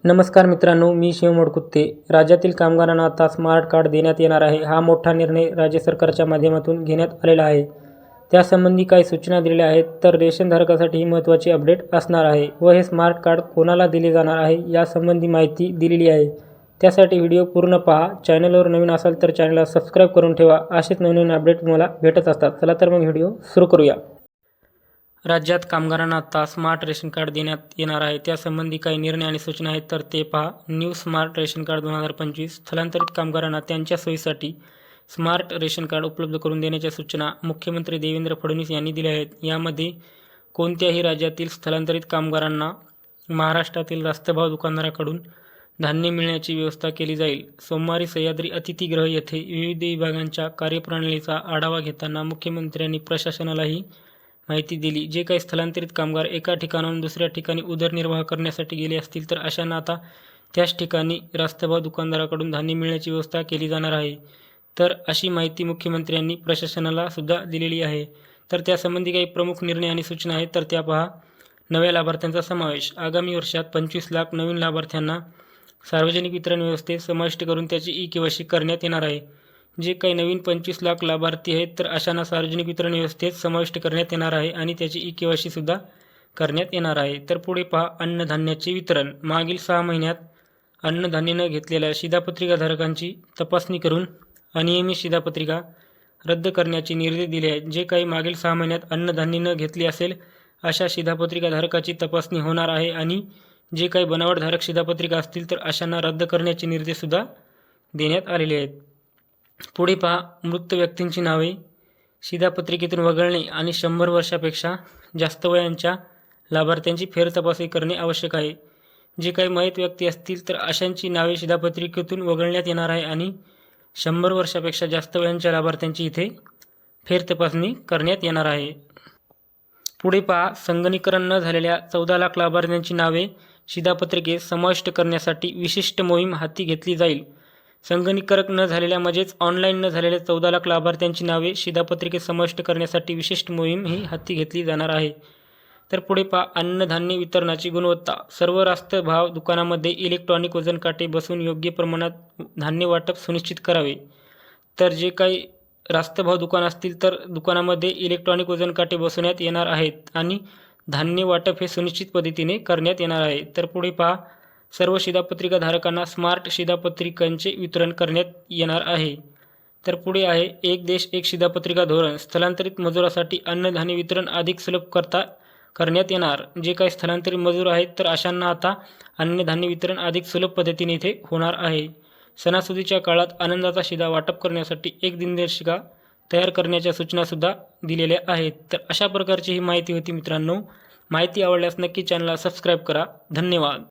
नमस्कार मित्रांनो, मी शिव मोडकुत्ते. राज्यातील कामगारांना आता स्मार्ट कार्ड देण्यात येणार आहे. हा मोठा निर्णय राज्य सरकारच्या माध्यमातून घेण्यात आलेला आहे. त्यासंबंधी काही सूचना दिलेल्या आहेत. तर रेशनधारकासाठी ही महत्त्वाची अपडेट असणार आहे व हे स्मार्ट कार्ड कोणाला दिले जाणार आहे यासंबंधी माहिती दिलेली आहे. त्यासाठी व्हिडिओ पूर्ण पहा. चॅनलवर नवीन असाल तर चॅनलला सबस्क्राईब करून ठेवा. असेच नवीन अपडेट तुम्हाला भेटत असतात. चला तर मग व्हिडिओ सुरू करूया. राज्यात कामगारांना आता स्मार्ट रेशन कार्ड देण्यात येणार आहे. त्यासंबंधी काही निर्णय आणि सूचना आहेत तर ते पहा. न्यू स्मार्ट रेशन कार्ड 2025 स्थलांतरित कामगारांना त्यांच्या सोयीसाठी स्मार्ट रेशन कार्ड उपलब्ध करून देण्याच्या सूचना मुख्यमंत्री देवेंद्र फडणवीस यांनी दिल्या आहेत. यामध्ये कोणत्याही राज्यातील स्थलांतरित कामगारांना महाराष्ट्रातील रास्तभाव दुकानदाराकडून धान्य मिळण्याची व्यवस्था केली जाईल. सोमवारी सह्याद्री अतिथीगृह येथे विविध विभागांच्या कार्यप्रणालीचा आढावा घेताना मुख्यमंत्र्यांनी प्रशासनाला ही माहिती दिली. जे काही स्थलांतरित कामगार एका ठिकाणाहून दुसऱ्या ठिकाणी उदरनिर्वाह करण्यासाठी गेले असतील तर अशांना आता त्याच ठिकाणी रास्तभाव दुकानदाराकडून धान्य मिळण्याची व्यवस्था केली जाणार आहे. तर अशी माहिती मुख्यमंत्र्यांनी प्रशासनाला सुद्धा दिलेली आहे. तर त्यासंबंधी काही प्रमुख निर्णय आणि सूचना आहेत तर त्या पहा. नव्या लाभार्थ्यांचा समावेश. आगामी वर्षात 25 लाख नवीन लाभार्थ्यांना सार्वजनिक वितरण व्यवस्थेत समाविष्ट करून त्याची ई-केवायसी करण्यात येणार आहे. जे काही नवीन 25 लाख लाभार्थी आहेत तर अशांना सार्वजनिक वितरण व्यवस्थेत समाविष्ट करण्यात येणार आहे आणि त्याची ई-केवायसी सुद्धा करण्यात येणार आहे. तर पुढे पहा. अन्नधान्याचे वितरण. मागील 6 महिन्यात अन्नधान्य न घेतलेल्या शिधापत्रिकाधारकांची तपासणी करून अनियमित शिधापत्रिका रद्द करण्याचे निर्देश दिले आहेत. जे काही मागील 6 महिन्यात अन्नधान्य न घेतले असेल अशा शिधापत्रिकाधारकाची तपासणी होणार आहे आणि जे काही बनावटधारक शिधापत्रिका असतील तर अशांना रद्द करण्याचे निर्देशसुद्धा देण्यात आलेले आहेत. पुढे पहा. मृत व्यक्तींची नावे शिधापत्रिकेतून वगळणे आणि 100 वर्षापेक्षा जास्त वयांच्या लाभार्थ्यांची फेरतपासणी करणे आवश्यक आहे. जे काही मयत व्यक्ती असतील तर अशांची नावे शिधापत्रिकेतून वगळण्यात येणार आहे आणि 100 वर्षापेक्षा जास्त वयांच्या लाभार्थ्यांची इथे फेरतपासणी करण्यात येणार आहे. पुढे पहा. संगणकीकरण न झालेल्या 14 लाख लाभार्थ्यांची नावे शिधापत्रिकेत समाविष्ट करण्यासाठी विशिष्ट मोहीम हाती घेतली जाईल. संगणकीकरण न झालेल्या म्हणजेच ऑनलाईन न झालेल्या 14 लाख लाभार्थ्यांची नावे शिधापत्रिकेत समाविष्ट करण्यासाठी विशिष्ट मोहीम ही हाती घेतली जाणार आहे. तर पुढे पहा. अन्नधान्य वितरणाची गुणवत्ता. सर्व रास्तभाव दुकानामध्ये इलेक्ट्रॉनिक वजन काटे बसवून योग्य प्रमाणात धान्य वाटप सुनिश्चित करावे. तर जे काही रास्तभाव दुकान असतील तर दुकानामध्ये इलेक्ट्रॉनिक वजन काटे बसवण्यात येणार आहेत आणि धान्य वाटप हे सुनिश्चित पद्धतीने करण्यात येणार आहे. तर पुढे पहा. सर्व शिधापत्रिकाधारकांना स्मार्ट शिधापत्रिकांचे वितरण करण्यात येणार आहे. तर पुढे आहे. एक देश एक शिधापत्रिका धोरण. स्थलांतरित मजुरासाठी अन्नधान्य वितरण अधिक सुलभ करण्यात येणार. जे काही स्थलांतरित मजूर आहेत तर अशांना आता अन्नधान्य वितरण अधिक सुलभ पद्धतीने इथे होणार आहे. सणासुदीच्या काळात आनंदाचा शिधा वाटप करण्यासाठी एक दिनदर्शिका तयार करण्याच्या सूचनासुद्धा दिलेल्या आहेत. तर अशा प्रकारची ही माहिती होती मित्रांनो. माहिती आवडल्यास नक्की चॅनलला सबस्क्राईब करा. धन्यवाद.